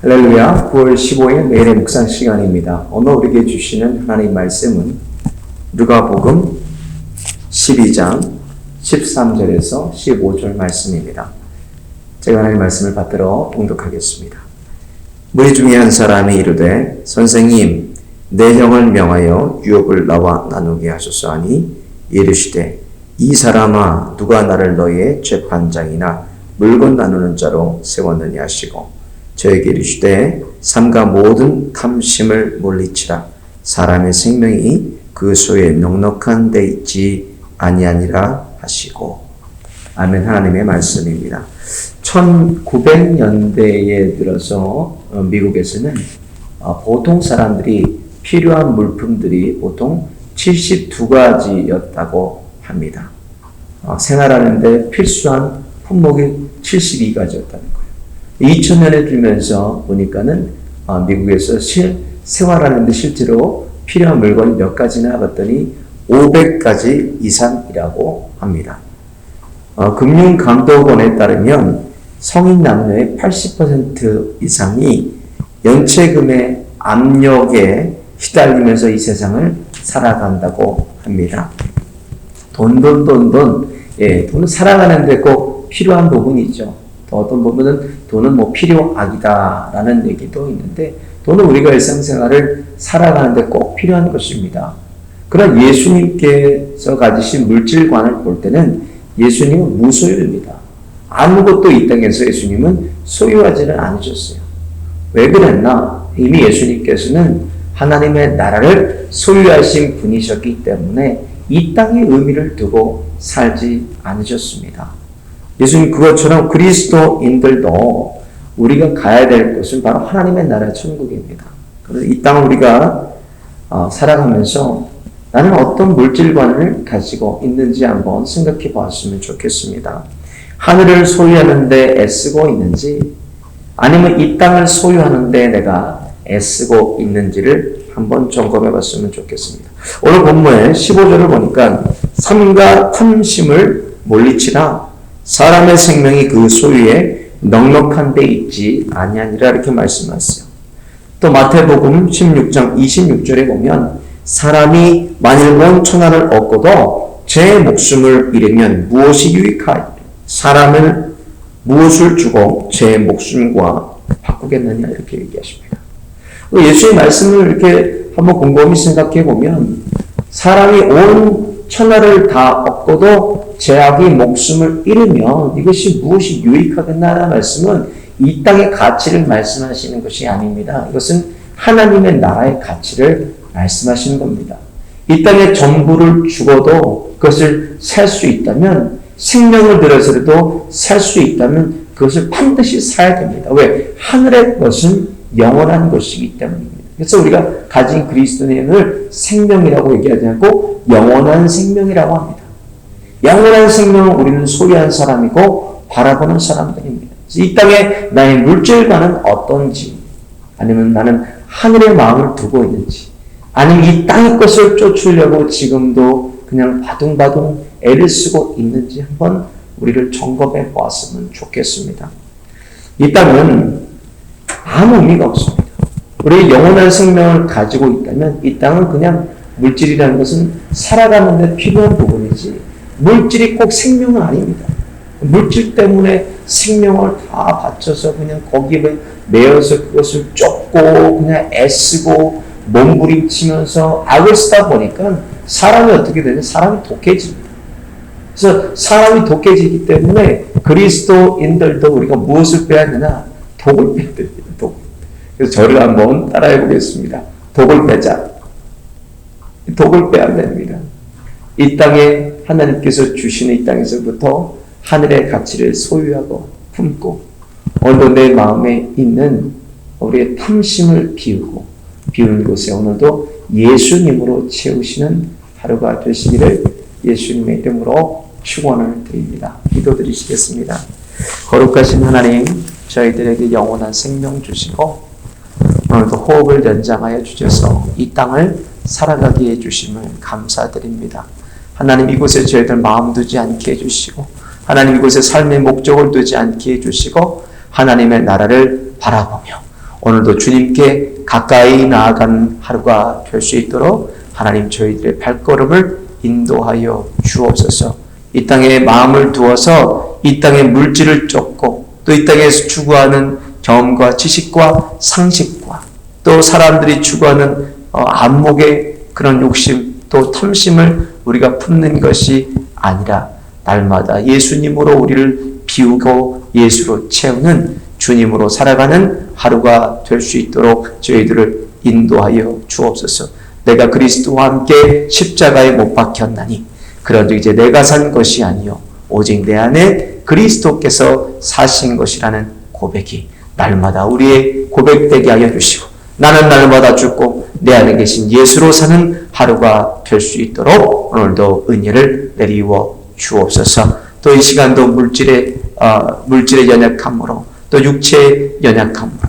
할렐루야. 9월 15일 매일의 묵상 시간입니다. 오늘 우리에게 주시는 하나님 말씀은 누가복음 12장 13절에서 15절 말씀입니다. 제가 하나님 말씀을 받들어 봉독하겠습니다. 무리 중에 한 사람이 이르되 선생님 내 형을 명하여 유업을 나와 나누게 하소서 하니 이르시되 이 사람아 누가 나를 너희의 재판장이나 물건 나누는 자로 세웠느냐 하시고 저에게 이르시되 삼가 모든 탐심을 물리치라. 사람의 생명이 그 소에 넉넉한 데 있지 아니하니라 하시고. 아멘. 하나님의 말씀입니다. 1900년대에 들어서 미국에서는 보통 사람들이 필요한 물품들이 보통 72가지였다고 합니다. 생활하는데 필수한 품목이 72가지였다는 거예요. 2000년에 들면서 보니까는 미국에서 생활하는데 실제로 필요한 물건이 몇 가지나 봤더니 500가지 이상이라고 합니다. 금융감독원에 따르면 성인 남녀의 80% 이상이 연체금의 압력에 휘달리면서 이 세상을 살아간다고 합니다. 돈은 살아가는데 꼭 필요한 부분이 있죠. 또 어떤 부분은 돈은 필요악이다라는 얘기도 있는데 돈은 우리가 일상생활을 살아가는데 꼭 필요한 것입니다. 그러나 예수님께서 가지신 물질관을 볼 때는 예수님은 무소유입니다. 아무것도 이 땅에서 예수님은 소유하지는 않으셨어요. 왜 그랬나? 이미 예수님께서는 하나님의 나라를 소유하신 분이셨기 때문에 이 땅의 의미를 두고 살지 않으셨습니다. 예수님 그것처럼 그리스도인들도 우리가 가야 될 곳은 바로 하나님의 나라 천국입니다. 그래서 이 땅을 우리가 살아가면서 나는 어떤 물질관을 가지고 있는지 한번 생각해 보았으면 좋겠습니다. 하늘을 소유하는 데 애쓰고 있는지 아니면 이 땅을 소유하는 데 내가 애쓰고 있는지를 한번 점검해 봤으면 좋겠습니다. 오늘 본문의 15절을 보니까 삼가 탐심을 물리치라. 사람의 생명이 그 소유에 넉넉한 데 있지 아니하니라 이렇게 말씀하셨어요. 또 마태복음 16장 26절에 보면 사람이 만일 온 천하를 얻고도 제 목숨을 잃으면 무엇이 유익하리요? 사람을 무엇을 주고 제 목숨과 바꾸겠느냐 이렇게 얘기하십니다. 예수의 말씀을 이렇게 한번 곰곰이 생각해 보면 사람이 온 천하를 다 얻고도 제약이 목숨을 잃으면 이것이 무엇이 유익하겠나라는 말씀은 이 땅의 가치를 말씀하시는 것이 아닙니다. 이것은 하나님의 나라의 가치를 말씀하시는 겁니다. 이 땅의 전부를 죽어도 그것을 살 수 있다면 생명을 들여서라도 살 수 있다면 그것을 반드시 사야 됩니다. 왜? 하늘의 것은 영원한 것이기 때문입니다. 그래서 우리가 가진 그리스도인을 생명이라고 얘기하지 않고 영원한 생명이라고 합니다. 영원한 생명은 우리는 소유한 사람이고 바라보는 사람들입니다. 이 땅에 나의 물질과는 어떤지 아니면 나는 하늘의 마음을 두고 있는지 아니면 이 땅의 것을 쫓으려고 지금도 그냥 바둥바둥 애를 쓰고 있는지 한번 우리를 점검해 보았으면 좋겠습니다. 이 땅은 아무 의미가 없습니다. 우리 영원한 생명을 가지고 있다면 이 땅은 그냥 물질이라는 것은 살아가는 데 필요한 부분이지 물질이 꼭 생명은 아닙니다. 물질 때문에 생명을 다 바쳐서 그냥 거기에 매여서 그것을 쫓고 그냥 애쓰고 몸부림치면서 악을 쓰다 보니까 사람이 어떻게 되냐? 사람이 독해집니다. 그래서 사람이 독해지기 때문에 그리스도인들도 우리가 무엇을 빼야 되나? 독을 빼야 됩니다. 독. 그래서 저를 한번 따라해 보겠습니다. 독을 빼자. 독을 빼야 됩니다. 이 땅에 하나님께서 주시는 이 땅에서부터 하늘의 가치를 소유하고 품고 오늘도 내 마음에 있는 우리의 탐심을 비우는 곳에 오늘도 예수님으로 채우시는 하루가 되시기를 예수님의 이름으로 축원을 드립니다. 기도드리시겠습니다. 거룩하신 하나님, 저희들에게 영원한 생명 주시고 오늘도 호흡을 연장하여 주셔서 이 땅을 살아가게 해주심을 감사드립니다. 하나님 이곳에 저희들 마음 두지 않게 해주시고 하나님 이곳에 삶의 목적을 두지 않게 해주시고 하나님의 나라를 바라보며 오늘도 주님께 가까이 나아가는 하루가 될 수 있도록 하나님 저희들의 발걸음을 인도하여 주옵소서. 이 땅에 마음을 두어서 이 땅의 물질을 쫓고 또 이 땅에서 추구하는 경험과 지식과 상식과 또 사람들이 추구하는 안목의 그런 욕심 또 탐심을 우리가 품는 것이 아니라 날마다 예수님으로 우리를 비우고 예수로 채우는 주님으로 살아가는 하루가 될 수 있도록 저희들을 인도하여 주옵소서. 내가 그리스도와 함께 십자가에 못 박혔나니 그런즉 이제 내가 산 것이 아니요 오직 내 안에 그리스도께서 사신 것이라는 고백이 날마다 우리의 고백되게 하여 주시고 나는 날마다 죽고 내 안에 계신 예수로 사는 하루가 될 수 있도록 오늘도 은혜를 내리워 주옵소서. 또 이 시간도 물질의 연약함으로 또 육체의 연약함으로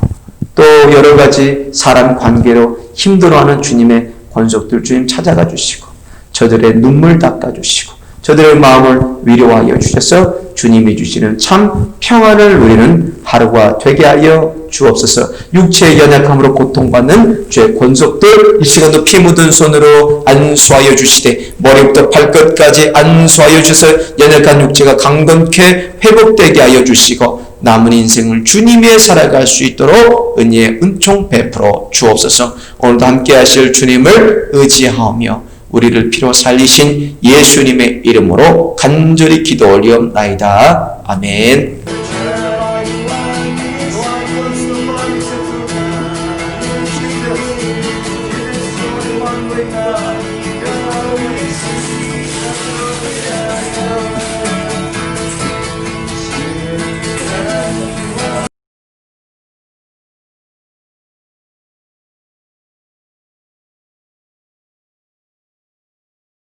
또 여러 가지 사람 관계로 힘들어하는 주님의 권속들 주님 찾아가 주시고 저들의 눈물 닦아 주시고 저들의 마음을 위로하여 주셔서 주님이 주시는 참 평안을 누리는 하루가 되게 하여 주옵소서. 육체의 연약함으로 고통받는 주의 권속들 이 시간도 피 묻은 손으로 안수하여 주시되 머리부터 발끝까지 안수하여 주셔서 연약한 육체가 강건케 회복되게 하여 주시고 남은 인생을 주님의 살아갈 수 있도록 은혜의 은총 베풀어 주옵소서. 오늘도 함께 하실 주님을 의지하며 우리를 피로 살리신 예수님의 이름으로 간절히 기도 올리옵나이다. 아멘.